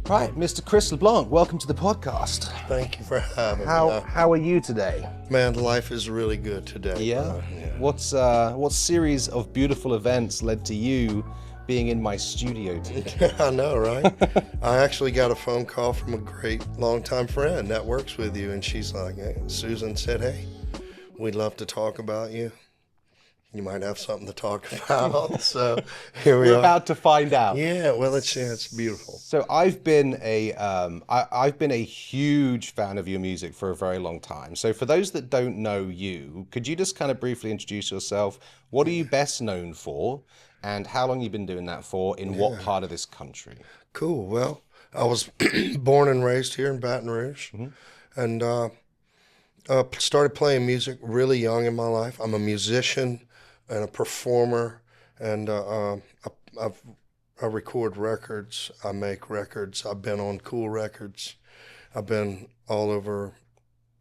Right, Mr. Chris LeBlanc, welcome to the podcast. Thank you for having me. How are you today? Man, life is really good today. Yeah? Yeah. What series of beautiful events led to you being in my studio today? I know, right? I actually got a phone call from a great longtime friend that works with you, and she's like, hey, Susan said, hey, we'd love to talk about you. You might have something to talk about. So here we We're are. about to find out. Yeah, well, it's beautiful. So I've been I've been a huge fan of your music for a very long time. So for those that don't know you, could you just kind of briefly introduce yourself? What are you best known for, and how long you been doing that for? In what part of this country? Cool. Well, I was born and raised here in Baton Rouge, and started playing music really young in my life. I'm a musician and a performer, and I record records. I make records. I've been on cool records. I've been all over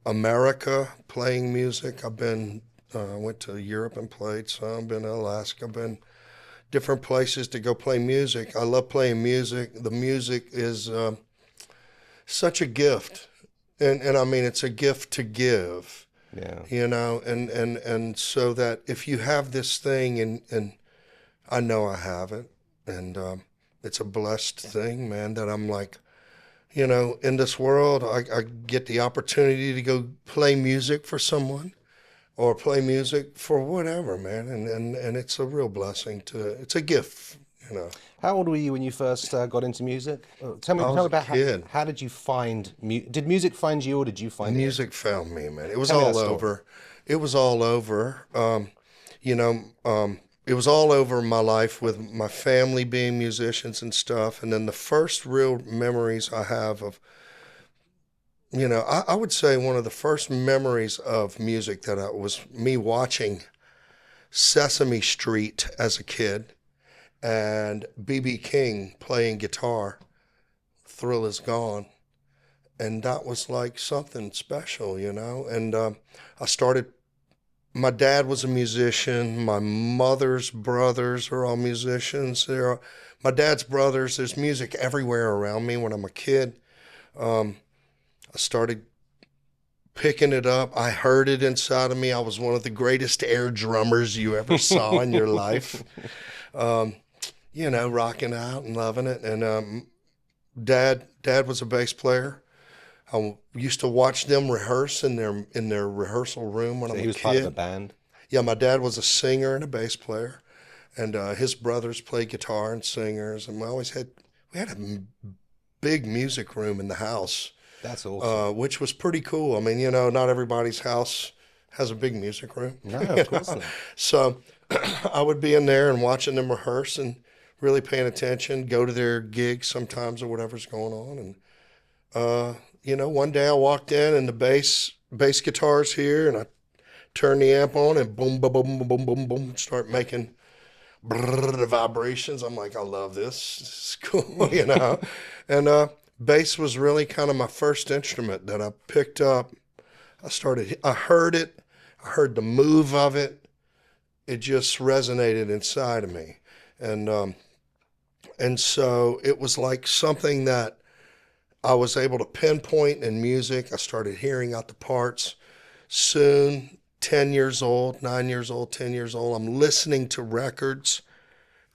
America playing music. I've been went to Europe and played some. Been to Alaska. Been different places to go play music. I love playing music. The music is such a gift, and I mean it's a gift to give. Yeah. You know, and so that if you have this thing, and I know I have it, and it's a blessed thing, man, that I'm like, you know, in this world, I get the opportunity to go play music for someone or play music for whatever, man, and it's a real blessing it's a gift, you know. How old were you when you first got into music? Tell me about how did you find did music find you, or did you find music found me, man. It was Tell me all that story. over. It was all over. It was all over my life with my family being musicians and stuff. And then the first real memories I have of, you know, I would say one of the first memories of music that was me watching Sesame Street as a kid, and B.B. King playing guitar, Thrill Is Gone. And that was like something special, you know? And my dad was a musician. My mother's brothers are all musicians. My dad's brothers, there's music everywhere around me when I'm a kid. I started picking it up. I heard it inside of me. I was one of the greatest air drummers you ever saw in your life. You know, rocking out and loving it. And Dad was a bass player. I used to watch them rehearse in their rehearsal room when I was a kid. He was part of a band? Yeah, my dad was a singer and a bass player, and his brothers played guitar and singers, and we had a big music room in the house. That's awesome. Which was pretty cool. I mean, you know, not everybody's house has a big music room. No, of course not. So I would be in there and watching them rehearse and really paying attention, go to their gigs sometimes or whatever's going on. And, you know, one day I walked in and the bass guitar's here, and I turned the amp on and boom, boom, boom, boom, boom, boom, boom, start making the vibrations. I'm like, I love this. This is cool, you know. And bass was really kind of my first instrument that I picked up. I heard it. I heard the move of it. It just resonated inside of me. And so it was like something that I was able to pinpoint in music. I started hearing out the parts. Soon, 10 years old, 9 years old, 10 years old, I'm listening to records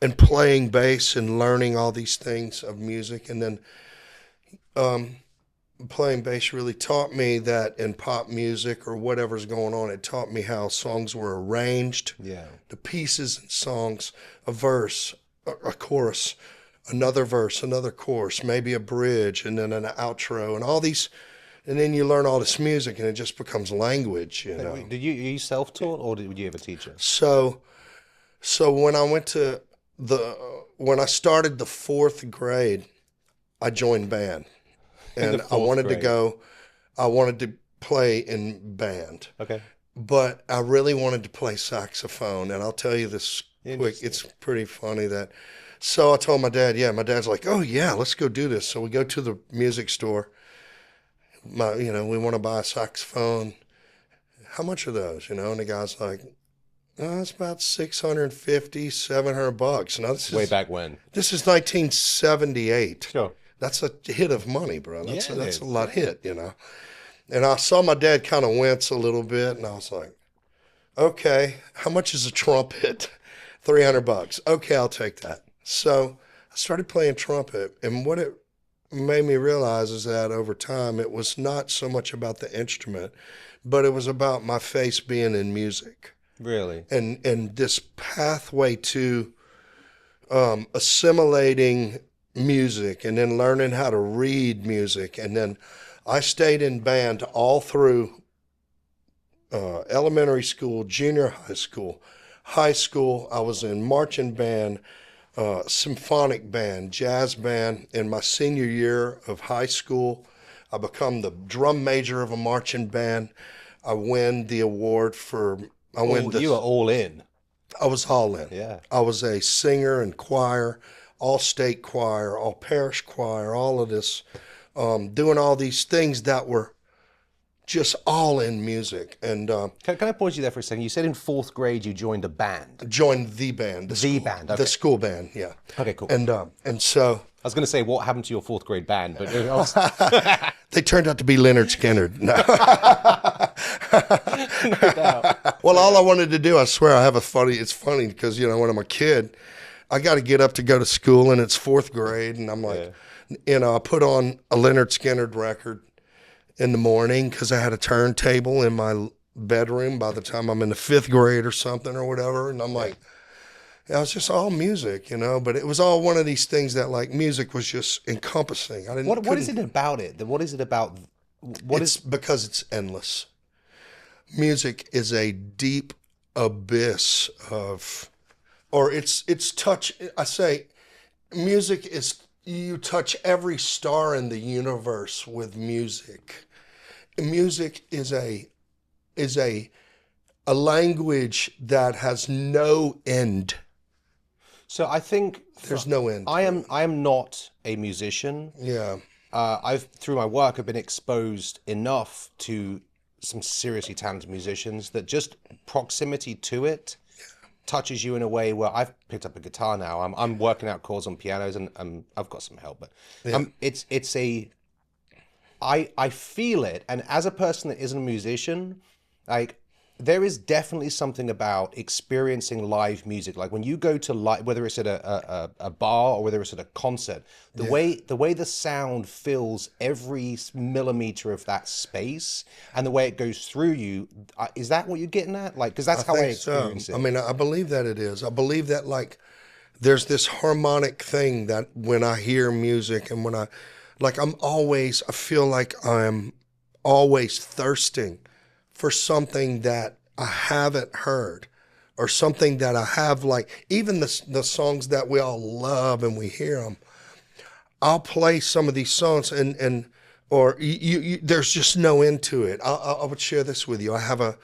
and playing bass and learning all these things of music. And then playing bass really taught me that in pop music or whatever's going on, it taught me how songs were arranged. Yeah. The pieces in songs, a verse, a chorus, another verse, another chorus, maybe a bridge, and then an outro, and all these, and then you learn all this music, and it just becomes language, you know. Are you self-taught, or did you have a teacher? So when I started the fourth grade, I joined band, and I wanted to play in band. Okay. But I really wanted to play saxophone, and I'll tell you this quick. It's pretty funny that. So I told my dad, my dad's like, oh yeah, let's go do this. So we go to the music store. We want to buy a saxophone. How much are those? And the guy's like, oh, it's about $650, $700. Now this is way back when. This is 1978. Sure. that's a hit of money, bro. Yeah, it That's a is. lot hit, you know. And I saw my dad kind of wince a little bit, and I was like, okay, how much is a trumpet? $300. Okay, I'll take that. So I started playing trumpet, and what it made me realize is that over time, it was not so much about the instrument, but it was about my face being in music, Really? and this pathway to assimilating music, and then learning how to read music, and then I stayed in band all through elementary school, junior high school. I was in marching band, symphonic band, jazz band. In my senior year of high school, I become the drum major of a marching band. I win the award for. I win Oh, the. you are all in. I was all in. Yeah. I was a singer and choir, all state choir, all parish choir, all of this, doing all these things that were just all in music. And Can I pause you there for a second? You said in fourth grade you joined a band. joined the band, Band, okay. the school band, yeah. Okay, cool. And so I was going to say, what happened to your fourth grade band? But they turned out to be Leonard Skinner. No. no doubt. Well, all I wanted to do, I swear, it's funny because, you know, when I'm a kid, I got to get up to go to school, and it's fourth grade, and I'm like, you know, I put on a Leonard Skinner record in the morning because I had a turntable in my bedroom by the time I'm in the fifth grade or something or whatever. And I'm like, yeah, it was just all music, you know, but it was all one of these things that like music was just encompassing. What is it about it? What is it about? Because it's endless. Music is a deep abyss of, or it's touch. I say music is, you touch every star in the universe with music. Music is a language that has no end. So I think There's no end. I am not a musician. Yeah. I've through my work I've been exposed enough to some seriously talented musicians that just proximity to it touches you in a way where I've picked up a guitar now. I'm working out chords on pianos, and I've got some help, but it's a I feel it, and as a person that isn't a musician, like there is definitely something about experiencing live music. Like when you go to whether it's at a bar or whether it's at a concert, the way the sound fills every millimeter of that space and the way it goes through you, is that what you're getting at? Like, because that's how I experience it. I mean, I believe that it is. I believe that like there's this harmonic thing that when I hear music and when I feel like I'm always thirsting for something that I haven't heard, or something that I have, like even the songs that we all love and we hear them. I'll play some of these songs or there's just no end to it. I would share this with you. I have a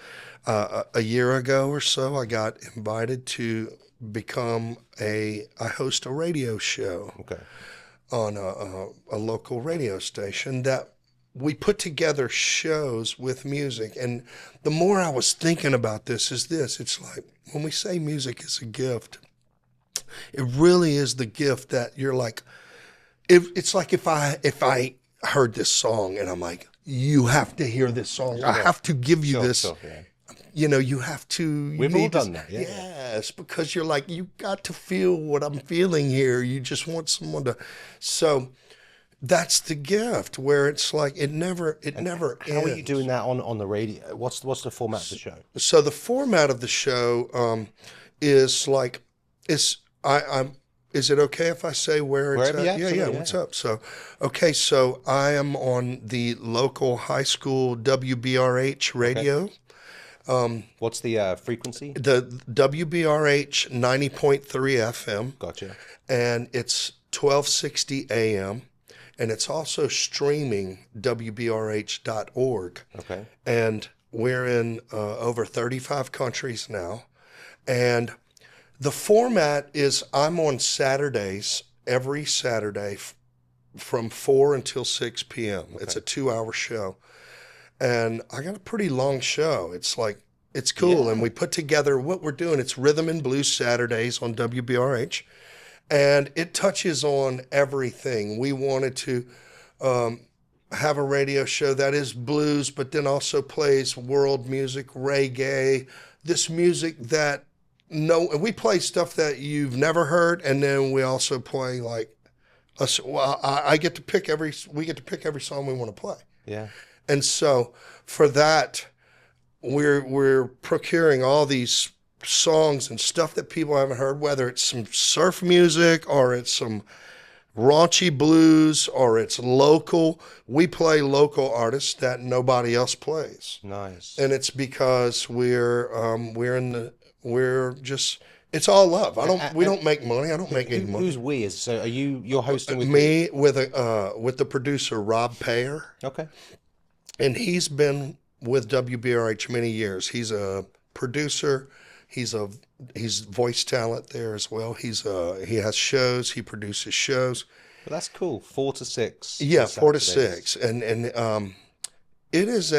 year ago or so, I got invited to become I host a radio show. Okay. On a local radio station that we put together shows with music. And the more I was thinking about this, it's like when we say music is a gift, it really is the gift that you're like, it's like if I heard this song and I'm like, you have to hear this song. I have to give you this. Yeah. You know, you have to. We've all done that. Yeah. Yes, because you're like, you got to feel what I'm feeling here. You just want someone to. So that's the gift where it's like it never ends. How are you doing that on the radio? What's the format of the show? So the format of the show is like I'm. Is it okay if I say where it's at? Yeah. What's up? So, okay. So I am on the local high school WBRH radio. Okay. What's the frequency? The WBRH 90.3 FM. Gotcha. And it's 1260 AM. And it's also streaming WBRH.org. Okay. And we're in over 35 countries now. And the format is I'm on Saturdays, every Saturday from 4 until 6 p.m. Okay. It's a 2-hour show. And I got a pretty long show. It's like, it's cool. Yeah. And we put together what we're doing. It's Rhythm and Blues Saturdays on WBRH. and it touches on everything. We wanted to have a radio show that is blues, but then also plays world music, reggae, this music that we play stuff that you've never heard, and then we also play like us. Well, I get to pick we get to pick every song we want to play, Yeah. and so for that, we're procuring all these songs and stuff that people haven't heard, whether it's some surf music or it's some raunchy blues or it's local. We play local artists that nobody else plays. Nice. And it's because it's all love. We don't make money. I don't make any money. Who's we? So you're hosting with Me with the producer Rob Payer, Okay. and he's been with WBRH many years. He's a producer. He's voice talent there as well. He has shows. He produces shows. Well, that's cool. 4 to 6. Yeah, on 4 to Saturdays. 6, and it is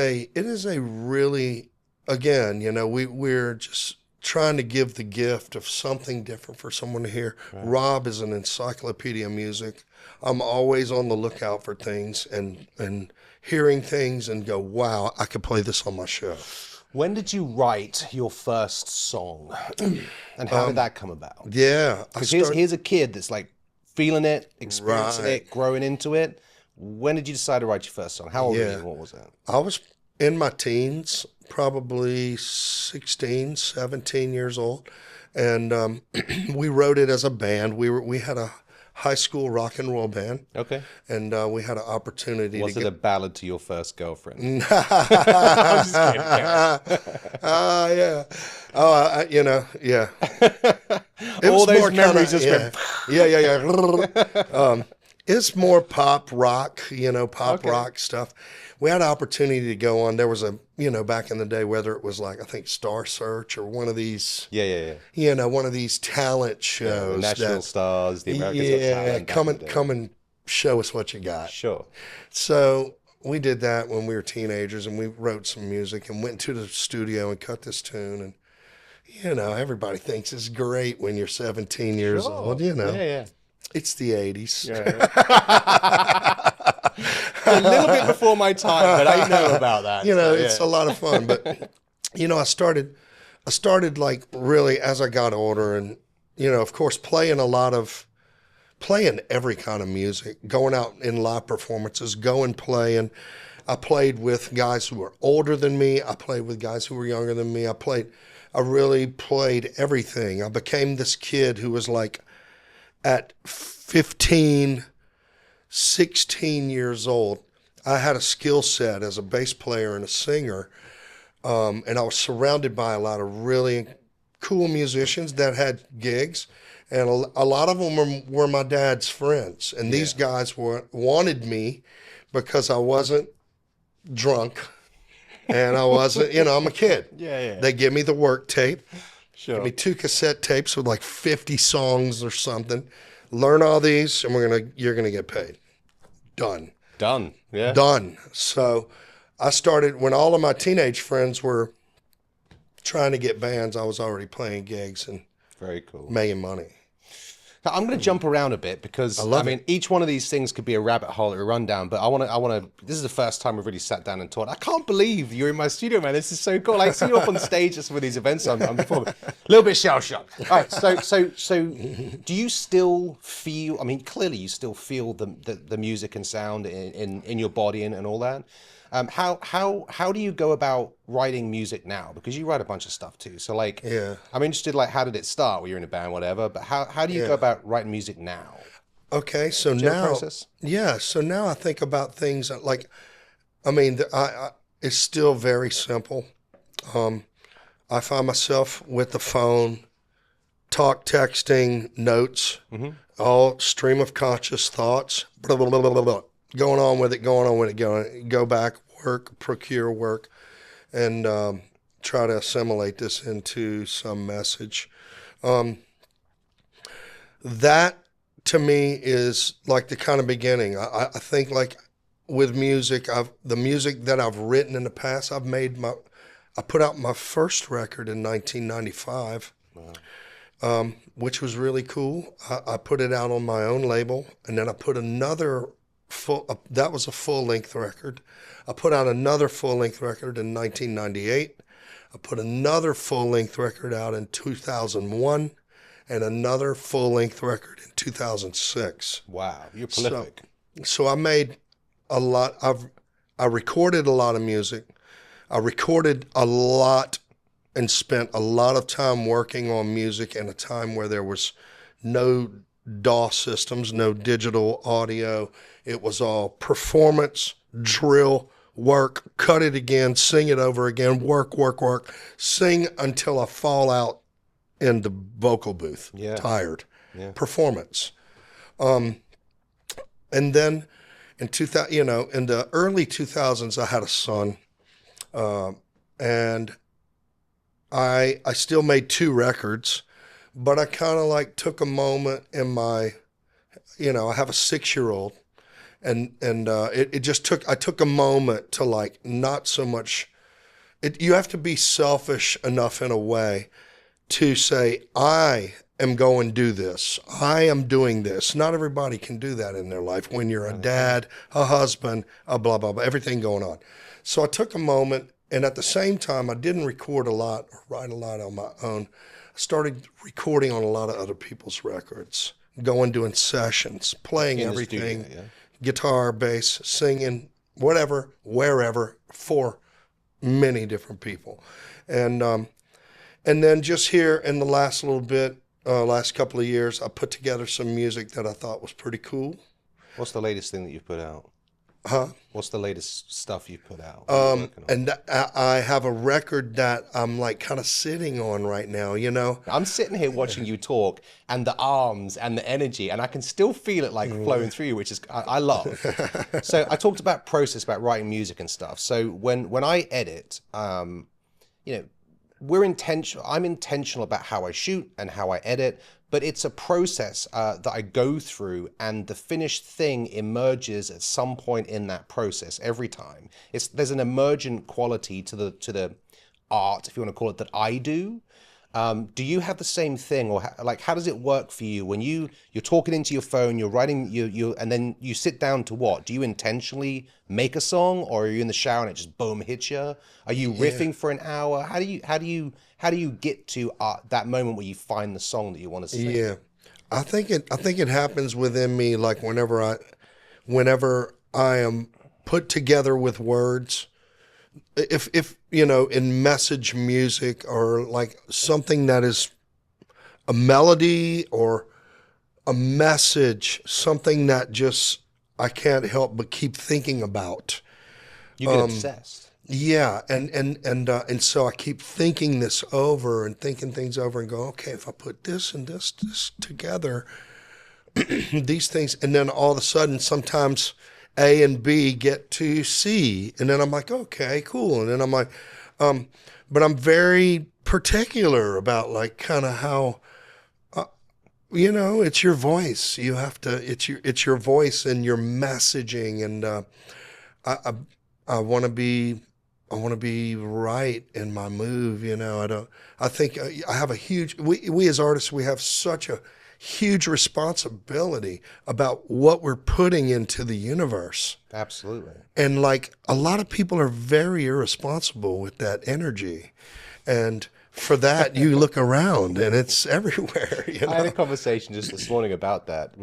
a really, again, we're just trying to give the gift of something different for someone to hear. Right. Rob is an encyclopedia of music. I'm always on the lookout for things and hearing things and go, wow, I could play this on my show. When did you write your first song, and how did that come about? Yeah, because here's a kid that's like feeling it, experiencing it, growing into it. When did you decide to write your first song? How old were you? What was that? I was in my teens, probably 16, 17 years old, and we wrote it as a band. We had a high school rock and roll band. Okay. And we had an opportunity Was it a ballad to your first girlfriend? I'm just kidding. Yeah. Oh, yeah. All those memories just went. Yeah. It's more pop rock, rock stuff. We had an opportunity to go on. There was back in the day, whether it was like, I think Star Search or one of these, one of these talent shows. The National Stars, the Americans Got Talent. Come and show us what you got. Sure. So we did that when we were teenagers, and we wrote some music and went to the studio and cut this tune. And, everybody thinks it's great when you're 17 years old, Yeah. It's the 80s. Yeah. A little bit before my time, but I know about that. It's a lot of fun. But, I started like really as I got older, and, of course, playing every kind of music, going out in live performances, going playing. I played with guys who were older than me. I played with guys who were younger than me. I really played everything. I became this kid who was like at 15, 16 years old, I had a skill set as a bass player and a singer, and I was surrounded by a lot of really cool musicians that had gigs, and a lot of them were my dad's friends, and these guys wanted me because I wasn't drunk, and I wasn't, I'm a kid. Yeah. They give me the work tape, Sure. give me 2 cassette tapes with like 50 songs or something. Learn all these, and you're gonna get paid. Done. Yeah. Done. So I started when all of my teenage friends were trying to get bands. I was already playing gigs and very cool, making money. Now, I'm going to jump around a bit because each one of these things could be a rabbit hole or a rundown. But I want to. This is the first time we've really sat down and talked. I can't believe you're in my studio, man. This is so cool. I see you up on stage at some of these events I'm performing. A little bit shell shocked. All right. So, do you still feel? I mean, clearly you still feel the music and sound in your body and all that. How do you go about writing music now? Because you write a bunch of stuff too. So I'm interested, how did it start? Were you in a band, whatever? But how do you go about writing music now? Okay, so now, so now I think about things it's still very simple. I find myself with the phone, texting, notes, all stream of conscious thoughts, blah, blah, blah, blah, blah. Going on with it, go back, procure work, and try to assimilate this into some message. That, to me, is like the kind of beginning. I think with music, the music that I've written in the past, I put out my first record in 1995. Wow. which was really cool. I put it out on my own label, and then I put another that was a full length record. I put out another full length record in 1998. I put another full length record out in 2001, and another full length record in 2006. Wow, you're So, prolific. so I made a lot. I recorded a lot of music. I recorded a lot and spent a lot of time working on music in a time where there was no DAW systems, no digital audio. It was all performance, drill, work, cut it again, sing it over again, work, work, work, sing until I fall out in the vocal booth, Yeah, tired. yeah. Performance. And then in 2000, in the early 2000s, I had a son, and I still made two records, but I kind of like took a moment in my, I have a 6-year-old, and it just took, I took a moment to like not so much. You have to be selfish enough in a way to say, I am going to do this. I am doing this. Not everybody can do that in their life when you're a dad, a husband, a blah, blah, blah, everything going on. So I took a moment, and at the same time, I didn't record a lot or write a lot on my own. I started recording on a lot of other people's records, going, doing sessions, playing In the everything, studio, yeah. guitar, bass, singing, whatever, wherever, for many different people. And then just here in the last little bit, last couple of years, I put together some music that I thought was pretty cool. What's the latest thing that you've put out? Huh? What's the latest stuff you've put out? What are you working on? And I have a record that I'm like kind of sitting on right now. I'm sitting here watching you talk, and the arms and the energy, and I can still feel it like flowing through you, which is I love. So I talked about process, about writing music and stuff. So when I edit, we're intentional. I'm intentional about how I shoot and how I edit, but it's a process that I go through, and the finished thing emerges at some point in that process every time. There's an emergent quality to the art, if you want to call it, that I do. Do you have the same thing, or how does it work for you when you're talking into your phone, you're writing, and then you sit down to what? Do you intentionally make a song, or are you in the shower and it just boom hits you? Are you riffing for an hour? How do you get to that moment where you find the song that you want to sing? Yeah, I think it happens within me, like whenever I am put together with words. If in message music, or like something that is a melody or a message, something that just I can't help but keep thinking about. You get obsessed. Yeah, and so I keep thinking this over and thinking things over and go, okay, if I put this and this together, these things, and then all of a sudden, sometimes A and B get to C, and then I'm like, okay, cool, and then I'm like, but I'm very particular about like kind of how, it's your voice. You have to, it's your voice and your messaging, and I want to be right in my move. I think I have a huge, we as artists, we have such a huge responsibility about what we're putting into the universe. Absolutely. And like a lot of people are very irresponsible with that energy. And for that, you look around and it's everywhere. I had a conversation just this morning about that.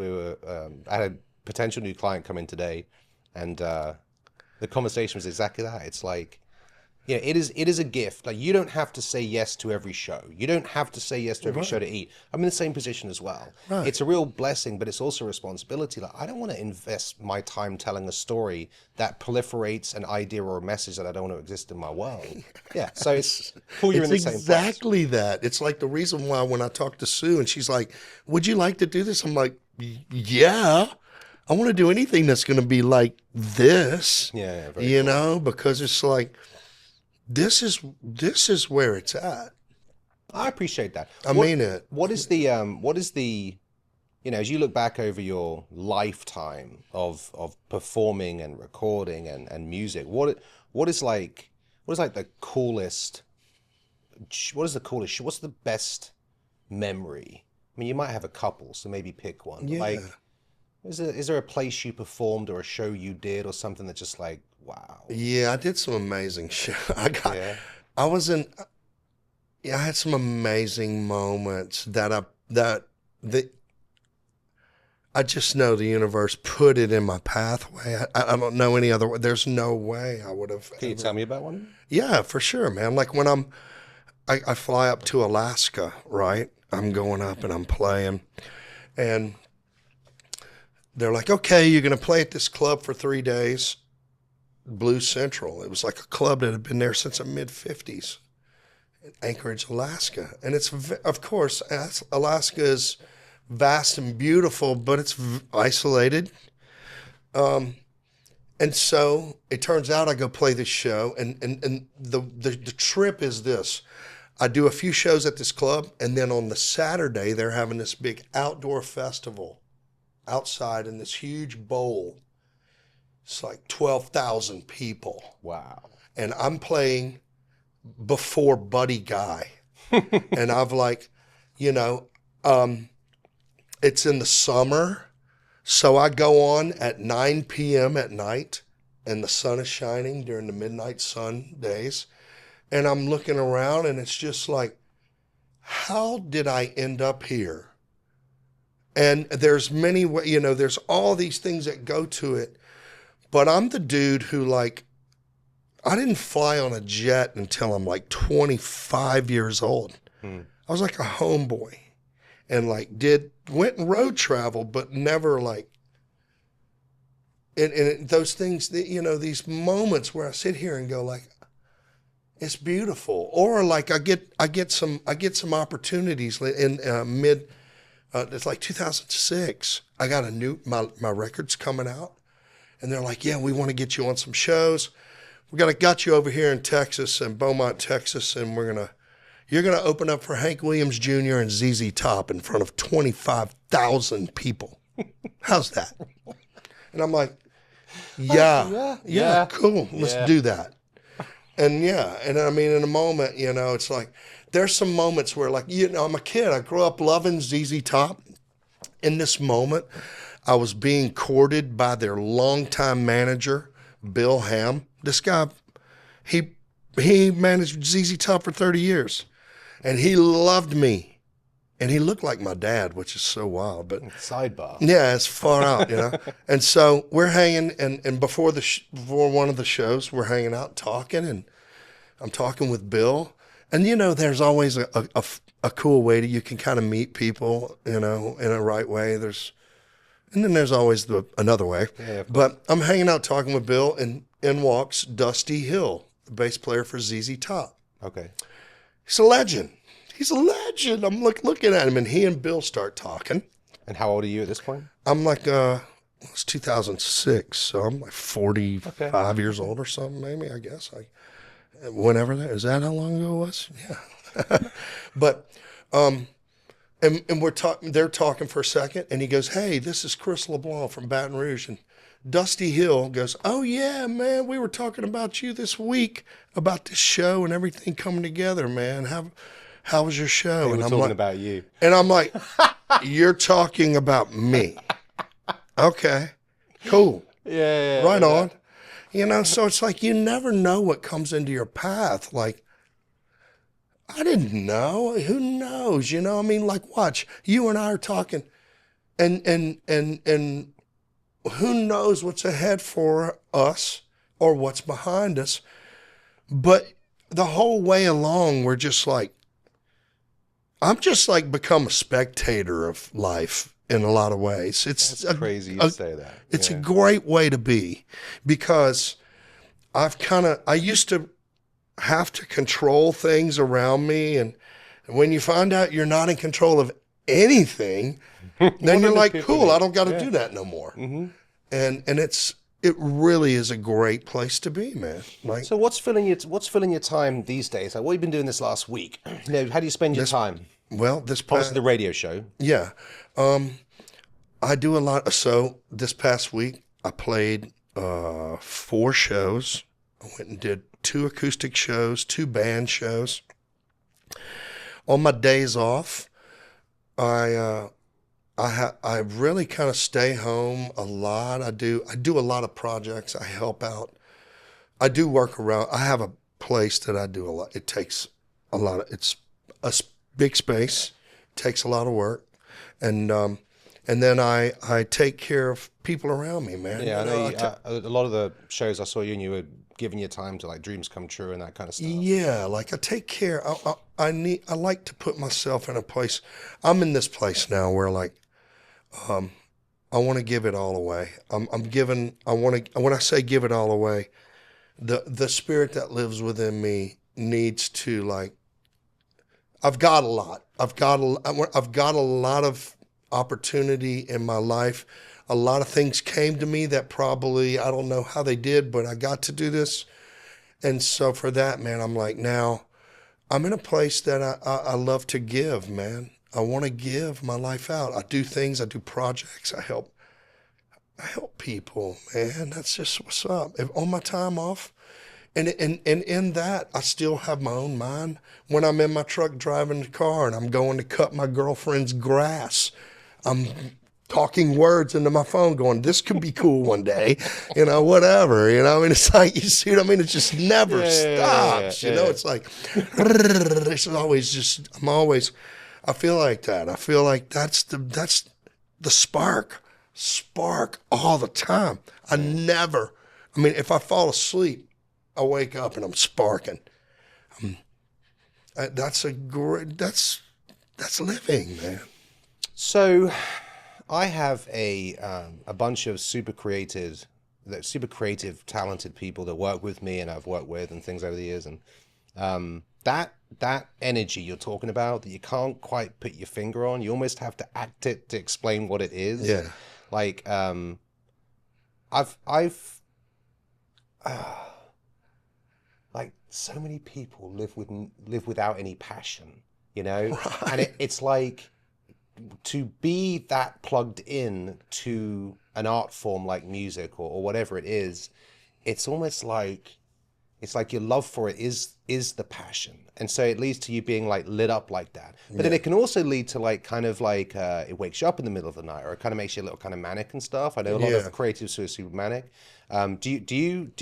I had a potential new client come in today, and the conversation was exactly that. It's like, it is a gift. Like, you don't have to say yes to every show. You don't have to say yes to every show to eat. I'm in the same position as well. Right. It's a real blessing, but it's also a responsibility. Like, I don't want to invest my time telling a story that proliferates an idea or a message that I don't want to exist in my world. Yeah, so it's cool you're in the same place. Exactly that. It's like the reason why when I talk to Sue and she's like, would you like to do this? I'm like, yeah. I want to do anything that's going to be like this. Yeah, very cool. Because it's like, this is where it's at. I appreciate that. I mean it. What is the as you look back over your lifetime of performing and recording and music, what is the coolest, what's the best memory? I mean, you might have a couple, so maybe pick one. But Yeah. like, is there a place you performed or a show you did or something that just like, wow? Yeah, I did some amazing shit. Yeah. I was in, yeah, I had some amazing moments that I just know the universe put it in my pathway. I don't know any other way. There's no way I would have Can you ever. tell me about one? Yeah, for sure, man. Like when I fly up to Alaska, right? I'm going up and I'm playing, and they're like, okay, you're going to play at this club for 3 days, Blues Central. It was like a club that had been there since the mid 50s, in Anchorage, Alaska. And of course, Alaska is vast and beautiful, but it's isolated. And so it turns out I go play this show, and the trip is this. I do a few shows at this club, and then on the Saturday, they're having this big outdoor festival outside in this huge bowl. It's like 12,000 people. Wow. And I'm playing before Buddy Guy. And I've like, you know, it's in the summer. So I go on at 9 p.m. at night, and the sun is shining during the midnight sun days. And I'm looking around, and it's just like, how did I end up here? And there's many, there's all these things that go to it. But I'm the dude who, like, I didn't fly on a jet until I'm like 25 years old. I was like a homeboy, and like went and road travel, but never like, and those things that, these moments where I sit here and go like, it's beautiful. Or like I get some opportunities in it's like 2006. I got my record's coming out, and they're like, yeah, we want to get you on some shows. Got you over here in Texas, in Beaumont, Texas, and you're gonna open up for Hank Williams Jr. and ZZ Top in front of 25,000 people. How's that? And I'm like, yeah, cool. Let's do that. And and I mean, in a moment, it's like, there's some moments where, like, I'm a kid. I grew up loving ZZ Top. In this moment, I was being courted by their longtime manager, Bill Ham. This guy, he managed ZZ Top for 30 years, and he loved me. And he looked like my dad, which is so wild. But sidebar. Yeah, it's far out, And so we're hanging, and before before one of the shows, we're hanging out talking, and I'm talking with Bill. And there's always a cool way that you can kind of meet people, in a right way. And then there's always another way. Yeah, but I'm hanging out talking with Bill, and in walks Dusty Hill, the bass player for ZZ Top. Okay. He's a legend. I'm looking at him, and he and Bill start talking. And how old are you at this point? I'm like, it's 2006, so I'm like 45 years old or something, maybe, I guess. Whenever is that how long ago it was? Yeah. But, and they're talking for a second, and he goes, hey, this is Chris LeBlanc from Baton Rouge. And Dusty Hill goes, oh yeah, man, we were talking about you this week, about this show and everything coming together, man. How was your show? They were talking about you. And I'm like, you're talking about me. Okay, cool. Yeah. Right on. So it's like, you never know what comes into your path. Like, I didn't know. Who knows? I mean, like, watch. You and I are talking, and who knows what's ahead for us or what's behind us. But the whole way along, we're just like, I'm just like become a spectator of life in a lot of ways. It's crazy you say that. It's a great way to be, because I used to have to control things around me. And when you find out you're not in control of anything, then you're like, cool, I don't got to do that no more. Mm-hmm. And it really is a great place to be, man. Like, so what's filling your time these days? Like, what have you been doing this last week? How do you spend your time? Well, the radio show. Yeah. I do a lot. So this past week, I played 4 shows. I went and did 2 acoustic shows, 2 band shows. On my days off, I I really kind of stay home a lot. I do a lot of projects. I help out. I do work around. I have a place that I do a lot. It takes a lot of. It's a big space. Takes a lot of work, and then I take care of people around me, man. Yeah, You I know know, a lot of the shows I saw you and you were giving your time to like dreams come true and that kind of stuff. yeah, like I take care. I like to put myself in a place. I'm in this place now where like I want to give it all away. I'm giving. I want to. When I say give it all away, the spirit that lives within me needs to like. I've got a lot. I've got a lot of opportunity in my life. A lot of things came to me that probably I don't know how they did, but I got to do this. And so for that, man, I'm like now I'm in a place that I love to give, man. I want to give my life out. I do things. I do projects. I help people, man. That's just what's up. If, on my time off, and in that, I still have my own mind. When I'm in my truck driving the car and I'm going to cut my girlfriend's grass, I'm talking words into my phone going, this could be cool one day, you know, whatever, you know, I mean, it's like, you see what I mean? It just never stops, you know, it's like, it's always just, I feel like that. I feel like that's the spark all the time. I mean, if I fall asleep, I wake up and I'm sparking. That's that's living, man. So I have a bunch of super creative, talented people that work with me and I've worked with and things over the years, and that energy you're talking about that you can't quite put your finger on, you almost have to act it to explain what it is. Yeah. Like I've like so many people live without any passion, you know, Right. and it's like to be that plugged in to an art form like music or whatever it is, it's almost like it's like your love for it is the passion, and so it leads to you being like lit up like that. But then Yeah. it can also lead to like kind of like it wakes you up in the middle of the night, or it kind of makes you a little kind of manic and stuff. I know a lot Yeah. of creatives who are super manic. Do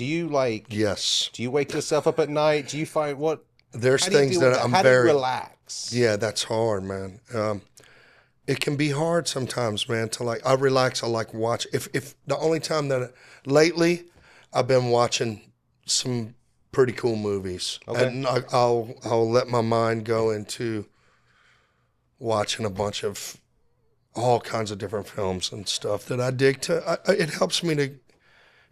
you like Yes. do you wake yourself up at night? Do you find what? There's How do you things deal with that that? I'm How do you very, relax? yeah, that's hard, man. It can be hard sometimes, man, to like, I relax. I like watch. If the only time that lately I've been watching some pretty cool movies, Okay. and I'll let my mind go into watching a bunch of all kinds of different films and stuff that I dig to. It helps me to.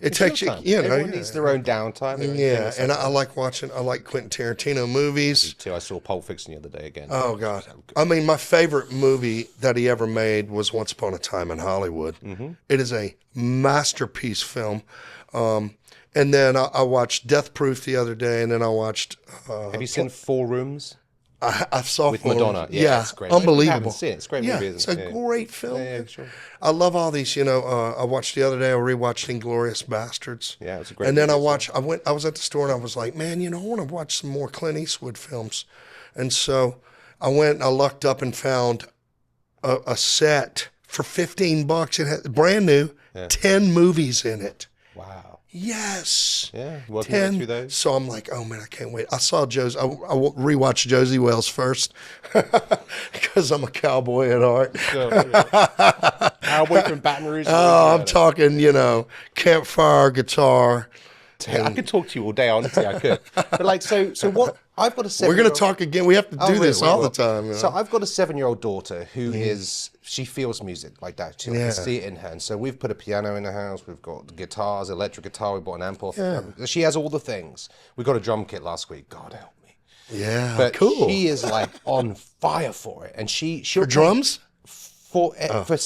It It's your takes you, time. you know, Everyone needs their own downtime, their own thing yeah. to And set I like watching. I like Quentin Tarantino movies. too. I saw Pulp Fiction the other day again. Oh God! I mean, my favorite movie that he ever made was Once Upon a Time in Hollywood. It is a masterpiece film. And then I watched Death Proof the other day, and then I watched. Have you seen Four Rooms I saw with Full- Madonna? Yeah, Yeah, it's great. If you haven't unbelievable. seen it, it's a great Yeah, movie, it's isn't a it? great film. Yeah, Man. sure. I love all these. You know, I watched the other day. I rewatched Inglorious Bastards. Yeah, it was a great And then movie I as well. watched. I was at the store and I was like, man, you know, I want to watch some more Clint Eastwood films. And so I went and I lucked up and found a set for $15. It had brand new, 10 movies in it. Wow. Yes. Yeah, working your way 10. through those. So I'm like, oh man, I can't wait. I saw Josie. I rewatched Josie Wells first because I'm a cowboy at heart. So, yeah. Cowboy from Baton Rouge, Oh, I'm Louisiana. talking, you know, campfire guitar. I could talk to you all day, honestly, I could. But like, so what? I've got a We're 7-year-old. going to talk again. We have to do Oh, really? this all We the will. time. You know? So I've got a 7-year-old daughter who is, she feels music like that. She I Yeah. can see it in her. And so we've put a piano in the house. We've got guitars, electric guitar. We bought an amp. Yeah. She has all the things. We got a drum kit last week. God help me. Yeah, But cool. she is like on fire for it. And she'll For drums? for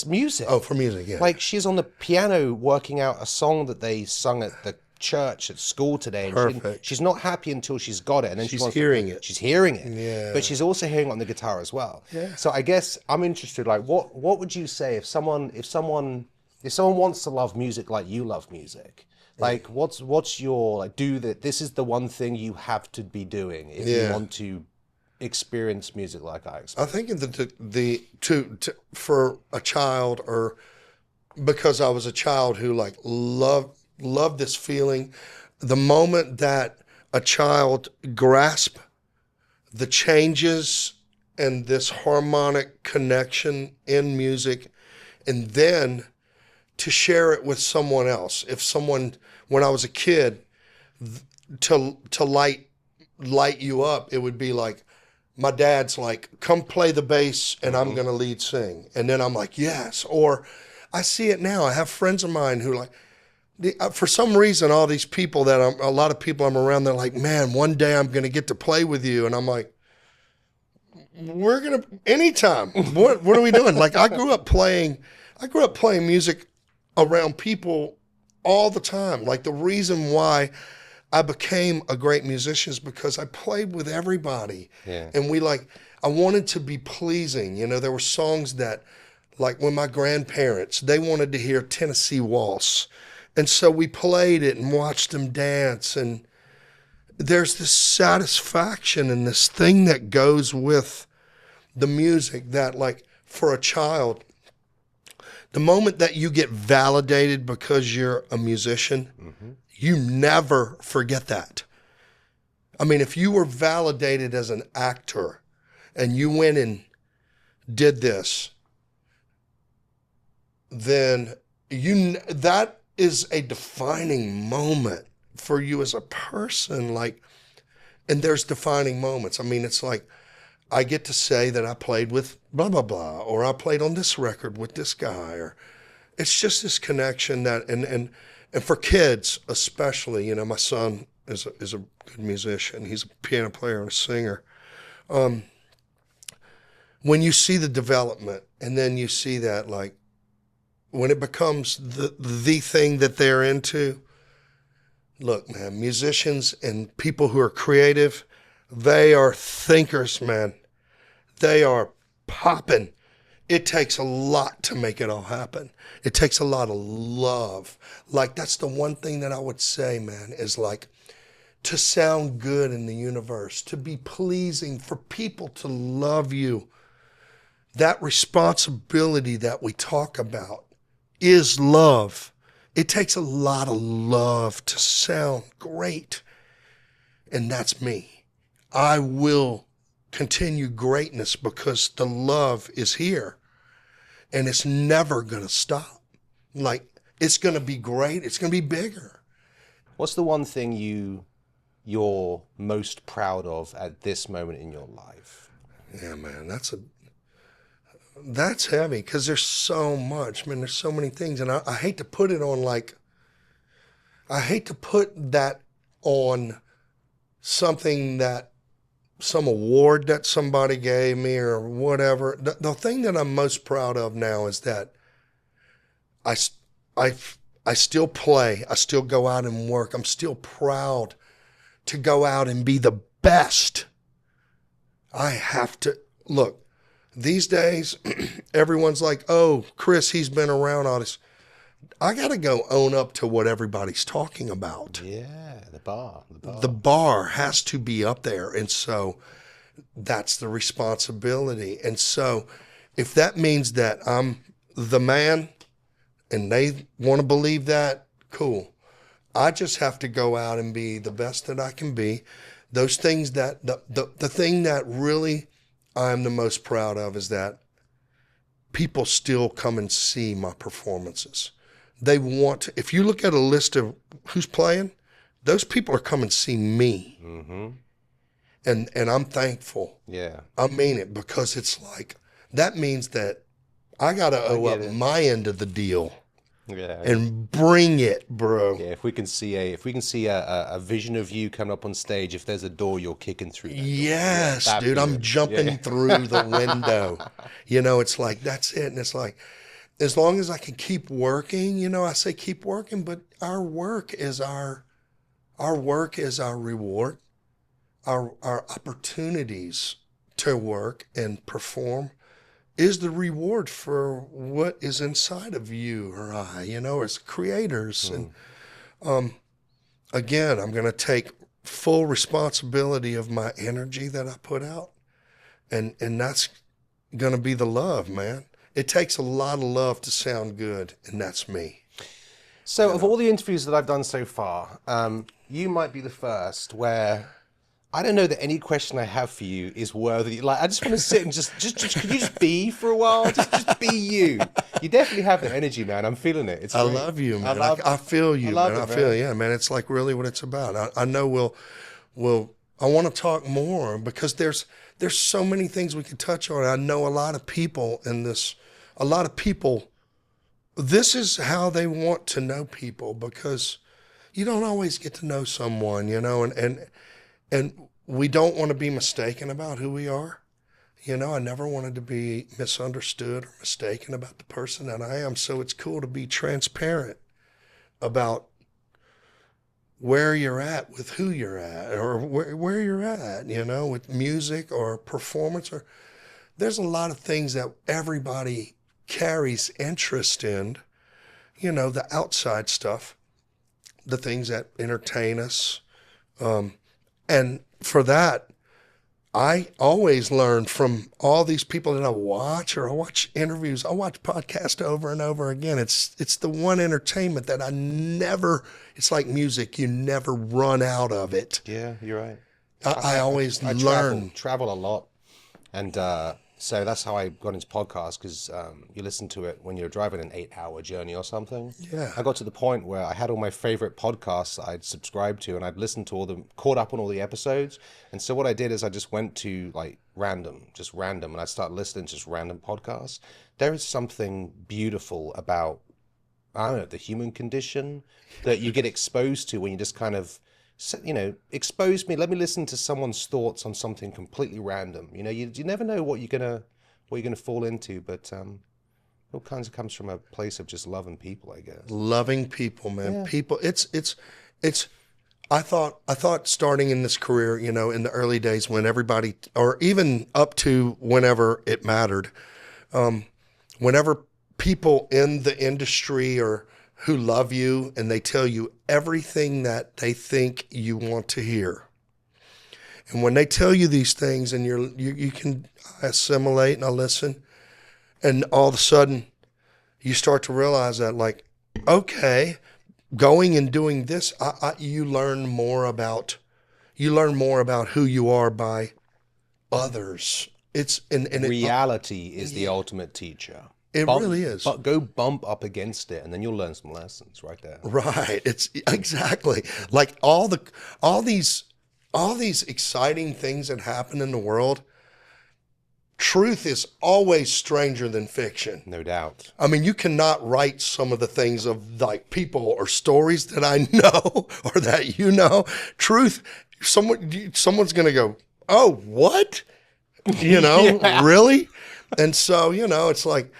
music. Oh, for music, yeah. Like she's on the piano working out a song that they sung at the church at school today. And Perfect. she's not happy until she's got it, and then she She's wants hearing it. She's hearing it. Yeah. But she's also hearing it on the guitar as well. Yeah. So I guess I'm interested. Like, what would you say if someone wants to love music like you love music? Like, what's your like? Do that. This is the one thing you have to be doing if you Yeah. want to experience music like I I experience? think for a child, or because I was a child who like loved this feeling, the moment that a child grasp the changes and this harmonic connection in music, and then to share it with someone else. If someone, when I was a kid, to light you up, it would be like my dad's like, "Come play the bass, and I'm gonna lead sing," and then I'm like, "Yes." Or I see it now. I have friends of mine who like, for some reason, all these people a lot of people I'm around, they're like, "Man, one day I'm gonna get to play with you," and I'm like, we're gonna anytime. What are we doing? Like I grew up playing music around people all the time. Like the reason why I became a great musician is because I played with everybody. Yeah. And I wanted to be pleasing. You know, there were songs that, like when my grandparents, they wanted to hear Tennessee Waltz. And so we played it and watched them dance. And there's this satisfaction and this thing that goes with the music that, like, for a child, the moment that you get validated because you're a musician, you never forget that. I mean, if you were validated as an actor and you went and did this, then that is a defining moment for you as a person. Like, and there's defining moments. I mean, it's like I get to say that I played with blah blah blah, or I played on this record with this guy, or it's just this connection that and for kids especially. You know, my son is a good musician. He's a piano player and a singer. When you see the development, and then you see that, like, when it becomes the thing that they're into, look, man, musicians and people who are creative, they are thinkers, man. They are popping. It takes a lot to make it all happen. It takes a lot of love. Like, that's the one thing that I would say, man, is like, to sound good in the universe, to be pleasing, for people to love you. That responsibility that we talk about is love. It takes a lot of love to sound great. And that's me. I will continue greatness because the love is here, and it's never going to stop. Like, it's going to be great. It's going to be bigger. What's the one thing you're most proud of at this moment in your life? Yeah, man, that's heavy because there's so much, man. There's so many things, and I hate to put it on, like, I hate to put that on something that, some award that somebody gave me or whatever. The thing that I'm most proud of now is that I still play. I still go out and work. I'm still proud to go out and be the best. I have to, look, these days, everyone's like, "Oh, Chris, he's been around all this." I got to go own up to what everybody's talking about. Yeah, the bar. The bar has to be up there. And so that's the responsibility. And so if that means that I'm the man and they want to believe that, cool. I just have to go out and be the best that I can be. Those things that, the thing that really I'm the most proud of is that people still come and see my performances. They want to, if you look at a list of who's playing, those people are coming to see me. Mm-hmm. And I'm thankful. Yeah. I mean it, because it's like, that means that I got to owe up my end of the deal. Yeah. And bring it, bro. Yeah, if we can see a vision of you coming up on stage, if there's a door you're kicking through. Yes, dude, I'm jumping through the window. You know, it's like, that's it. And it's like, as long as I can keep working, you know, I say keep working, but our work is our reward. Our opportunities to work and perform is the reward for what is inside of you or I, you know, as creators. And again, I'm going to take full responsibility of my energy that I put out. and that's gonna be the love, man. It takes a lot of love to sound good, and that's me. So, of all the interviews that I've done so far, you might be the first where I don't know that any question I have for you is worthy. Like, I just want to sit and just could you just be for a while? Just be you. You definitely have the energy, man. I'm feeling it. It's I great. love you, man. love I feel you, love man. it, I feel, man. yeah, man. It's like really what it's about. I know I want to talk more because there's so many things we could touch on. I know a lot of people this is how they want to know people, because you don't always get to know someone, and we don't want to be mistaken about who we are. I never wanted to be misunderstood or mistaken about the person that I am. So it's cool to be transparent about where you're at with who you're at, or where you're at, with music or performance. Or there's a lot of things that everybody carries interest in, the outside stuff, the things that entertain us. And for that, I always learn from all these people that I watch interviews. I watch podcasts over and over again. It's the one entertainment that it's like music. You never run out of it. Yeah, you're right. I always I learn. travel a lot, and so that's how I got into podcasts, because you listen to it when you're driving an 8-hour journey or something. Yeah. I got to the point where I had all my favorite podcasts that I'd subscribed to, and I'd listened to all them, caught up on all the episodes. And so what I did is I just went to like random, and I started listening to just random podcasts. There is something beautiful about, I don't know, the human condition that you get exposed to when you just kind of, expose me. Let me listen to someone's thoughts on something completely random. You never know what you're gonna fall into, but all kinds of comes from a place of just loving people, I guess. Loving people, man. Yeah. People. It's. I thought starting in this career, in the early days when everybody, or even up to whenever it mattered, whenever people in the industry or who love you and they tell you everything that they think you want to hear. And when they tell you these things and you can assimilate and I listen, and all of a sudden you start to realize that, like, okay, going and doing this, you learn more about who you are by others. It's and Reality is the ultimate teacher. It really is. But go bump up against it, and then you'll learn some lessons right there. Right. It's exactly like all these exciting things that happen in the world. Truth is always stranger than fiction. No doubt. I mean, you cannot write some of the things of like people or stories that I know or that Truth, someone's going to go, "Oh, what?" Yeah. Really? And so, it's like,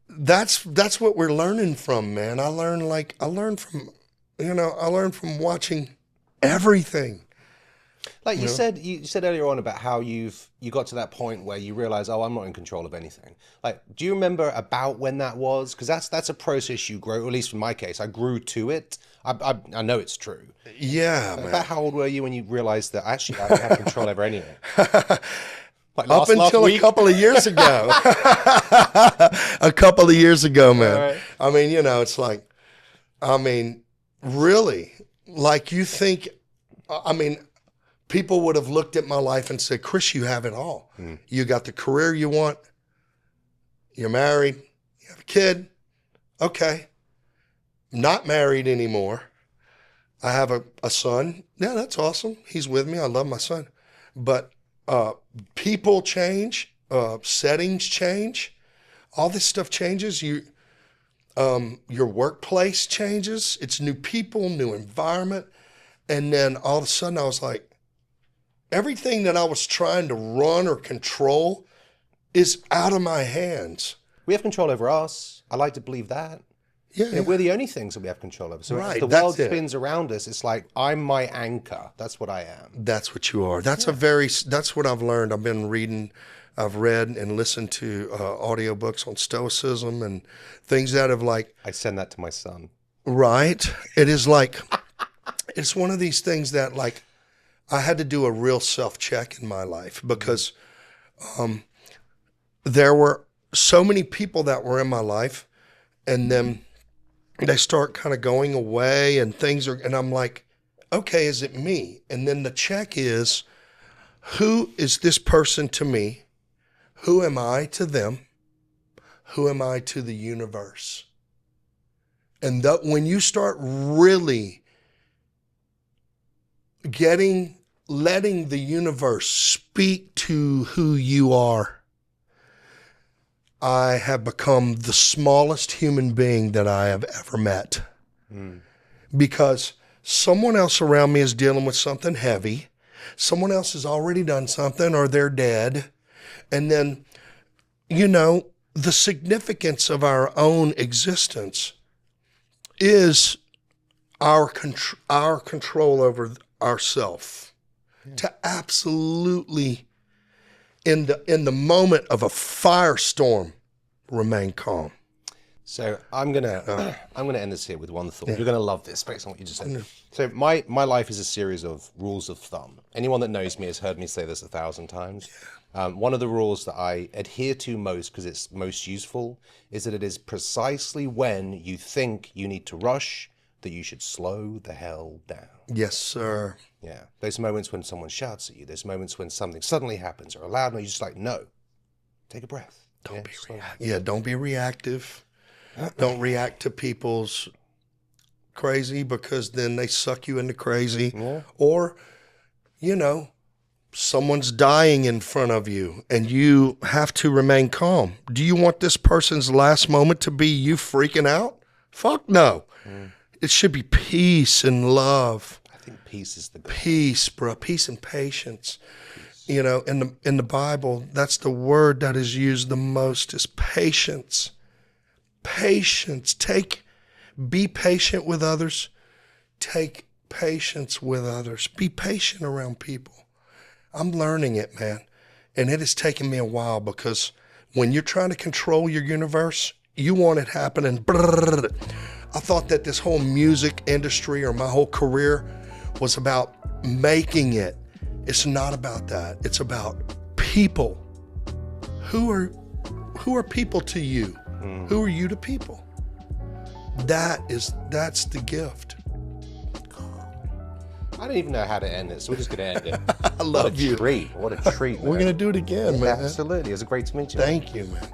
that's what we're learning from, man. I learned from watching everything. Like you said earlier on about how you got to that point where you realize, oh, I'm not in control of anything. Like, do you remember about when that was? Because that's a process you grow. At least in my case, I grew to it. I know it's true. Yeah, man. About how old were you when you realized that actually I don't have control over anything? Like Up until a couple of years ago. A couple of years ago, man. Right. I mean, it's like, really, like you think, people would have looked at my life and said, "Chris, you have it all. You got the career you want. You're married. You have a kid. Okay. Not married anymore. I have a son. Yeah, that's awesome. He's with me. I love my son. But people change. Settings change. All this stuff changes. Your workplace changes. It's new people, new environment. And then all of a sudden I was like, everything that I was trying to run or control is out of my hands. We have control over us. I like to believe that. Yeah. We're the only things that we have control over. So Right, if the that's world it. spins around us, it's like, I'm my anchor. That's what I am. That's what you are. That's what I've learned. I've read and listened to audiobooks on Stoicism and things that have like, I send that to my son. right. It is like, it's one of these things that like, I had to do a real self-check in my life because there were so many people that were in my life, and then they start kind of going away and and I'm like, okay, is it me? And then the check is, who is this person to me? Who am I to them? Who am I to the universe? And when you start really letting the universe speak to who you are, I have become the smallest human being that I have ever met. Because someone else around me is dealing with something heavy. Someone else has already done something, or they're dead. And then, the significance of our own existence is our control over ourself. To absolutely, in the moment of a firestorm, remain calm. So I'm gonna end this here with one thought. You're gonna love this based on what you just said. So my life is a series of rules of thumb. Anyone that knows me has heard me say this 1,000 times. One of the rules that I adhere to most, because it's most useful, is that it is precisely when you think you need to rush that you should slow the hell down. Yes, sir. Yeah. Those moments when someone shouts at you, those moments when something suddenly happens or loud, and you're just like, no, take a breath. Don't be reactive. Don't react to people's crazy, because then they suck you into crazy. Yeah. Or, someone's dying in front of you and you have to remain calm. Do you want this person's last moment to be you freaking out? Fuck no. It should be peace and love. I think peace is the goal. Peace, bro. Peace and patience. In the Bible, that's the word that is used the most, is patience. Patience. Be patient with others. Take patience with others. Be patient around people. I'm learning it, man. And it has taken me a while, because when you're trying to control your universe, you want it happening. I thought that this whole music industry, or my whole career, was about making it. It's not about that. It's about people. Who are people to you? Who are you to people? That's the gift. I don't even know how to end this, so we're just going to end it. I love you. What a treat. We're going to do it again, man. Absolutely. It was great to meet you. Thank you, man.